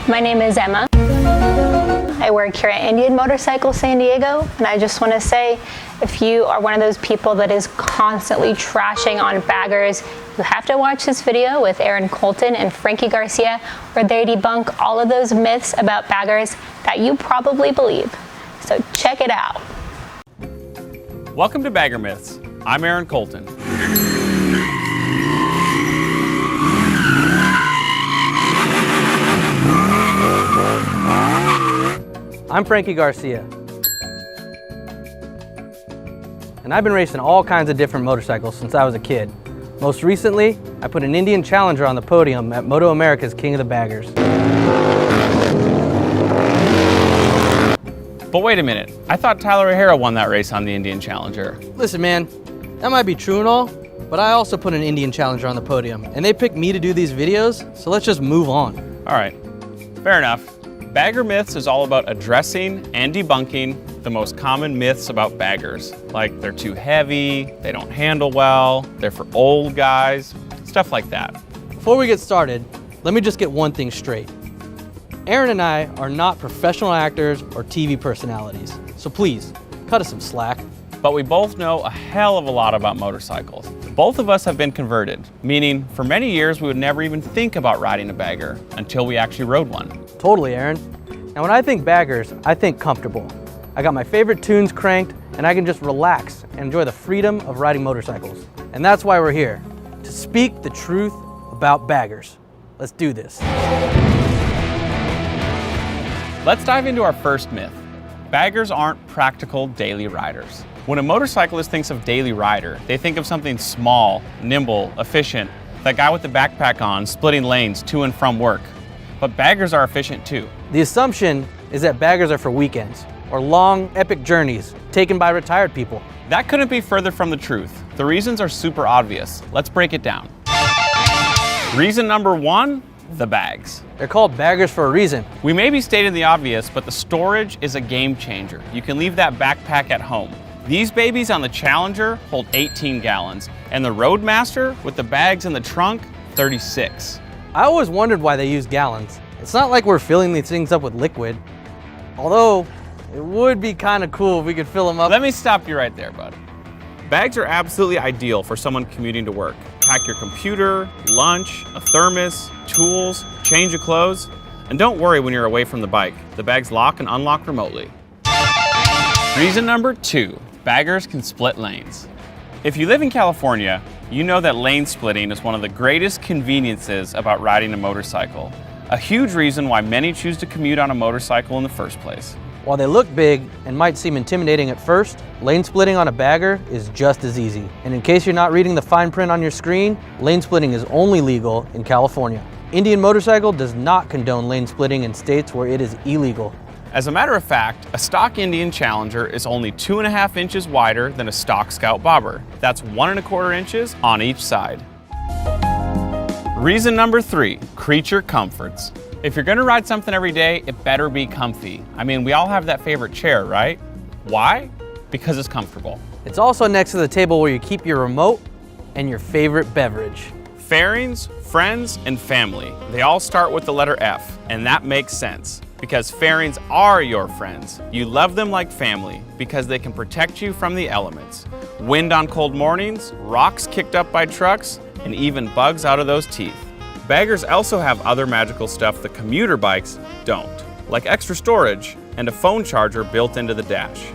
My name is Emma. I work here at Indian Motorcycle San Diego, and I just want to say, if you are one of those people that is constantly trashing on baggers, you have to watch this video with Arent, Colton, and Frankie Garcia, where they debunk all of those myths about baggers that you probably believe. So check it out. Welcome to Bagger Myths. I'm Arent Colton. I'm Frankie Garcia. And I've been racing all kinds of different motorcycles since I was a kid. Most recently, I put an Indian Challenger on the podium at Moto America's King of the Baggers. But wait a minute, I thought Tyler O'Hara won that race on the Indian Challenger. Listen, man, that might be true and all, but I also put an Indian Challenger on the podium, and they picked me to do these videos, so let's just move on. All right, fair enough. Bagger Myths is all about addressing and debunking the most common myths about baggers. Like they're too heavy, they don't handle well, they're for old guys, stuff like that. Before we get started, let me just get one thing straight. Arent and I are not professional actors or TV personalities, so please, cut us some slack. But we both know a hell of a lot about motorcycles. Both of us have been converted, meaning for many years we would never even think about riding a bagger until we actually rode one. Totally, Arent. Now when I think baggers, I think comfortable. I got my favorite tunes cranked, and I can just relax and enjoy the freedom of riding motorcycles. And that's why we're here, to speak the truth about baggers. Let's do this. Let's dive into our first myth. Baggers aren't practical daily riders. When a motorcyclist thinks of daily rider, they think of something small, nimble, efficient, that guy with the backpack on, splitting lanes to and from work. But baggers are efficient too. The assumption is that baggers are for weekends, or long, epic journeys taken by retired people. That couldn't be further from the truth. The reasons are super obvious. Let's break it down. Reason number one, the bags. They're called baggers for a reason. We may be stating the obvious, but the storage is a game changer. You can leave that backpack at home. These babies on the Challenger hold 18 gallons, and the Roadmaster with the bags in the trunk, 36. I always wondered why they use gallons. It's not like we're filling these things up with liquid. Although, it would be kind of cool if we could fill them up. Let me stop you right there, bud. Bags are absolutely ideal for someone commuting to work. Pack your computer, lunch, a thermos, tools, change of clothes, and don't worry when you're away from the bike. The bags lock and unlock remotely. Reason number two, baggers can split lanes. If you live in California, you know that lane splitting is one of the greatest conveniences about riding a motorcycle. A huge reason why many choose to commute on a motorcycle in the first place. While they look big and might seem intimidating at first, lane splitting on a bagger is just as easy. And in case you're not reading the fine print on your screen, lane splitting is only legal in California. Indian Motorcycle does not condone lane splitting in states where it is illegal. As a matter of fact, a stock Indian Challenger is only 2.5 inches wider than a stock Scout Bobber. That's 1.25 inches on each side. Reason number three, creature comforts. If you're gonna ride something every day, it better be comfy. I mean, we all have that favorite chair, right? Why? Because it's comfortable. It's also next to the table where you keep your remote and your favorite beverage. Fairings, friends, and family. They all start with the letter F, and that makes sense. Because fairings are your friends. You love them like family because they can protect you from the elements. Wind on cold mornings, rocks kicked up by trucks, and even bugs out of those teeth. Baggers also have other magical stuff the commuter bikes don't, like extra storage and a phone charger built into the dash.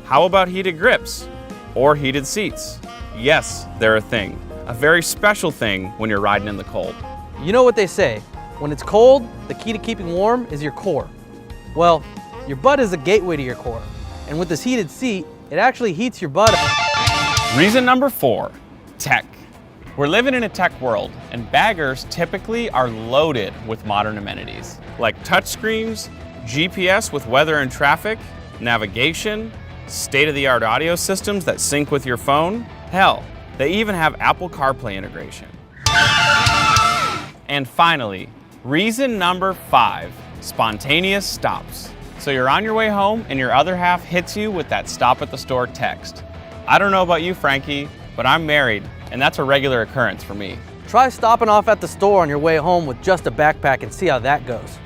How about heated grips or heated seats? Yes, they're a thing, a very special thing when you're riding in the cold. You know what they say, when it's cold, the key to keeping warm is your core. Well, your butt is the gateway to your core, and with this heated seat, it actually heats your butt up. Reason number four, tech. We're living in a tech world, and baggers typically are loaded with modern amenities, like touchscreens, GPS with weather and traffic, navigation, state-of-the-art audio systems that sync with your phone. Hell, they even have Apple CarPlay integration. And finally, reason number five, spontaneous stops. So you're on your way home and your other half hits you with that stop at the store text. I don't know about you, Frankie, but I'm married, and that's a regular occurrence for me. Try stopping off at the store on your way home with just a backpack and see how that goes.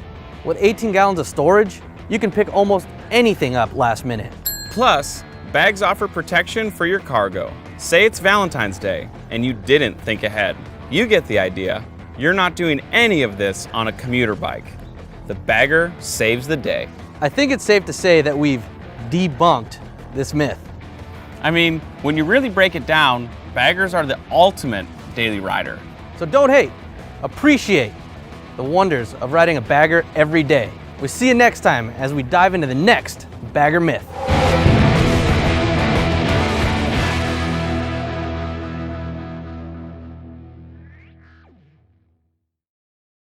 With 18 gallons of storage, you can pick almost anything up last minute. Plus, bags offer protection for your cargo. Say it's Valentine's Day and you didn't think ahead. You get the idea. You're not doing any of this on a commuter bike. The bagger saves the day. I think it's safe to say that we've debunked this myth. I mean, when you really break it down, baggers are the ultimate daily rider. So don't hate, appreciate the wonders of riding a bagger every day. We'll see you next time as we dive into the next bagger myth.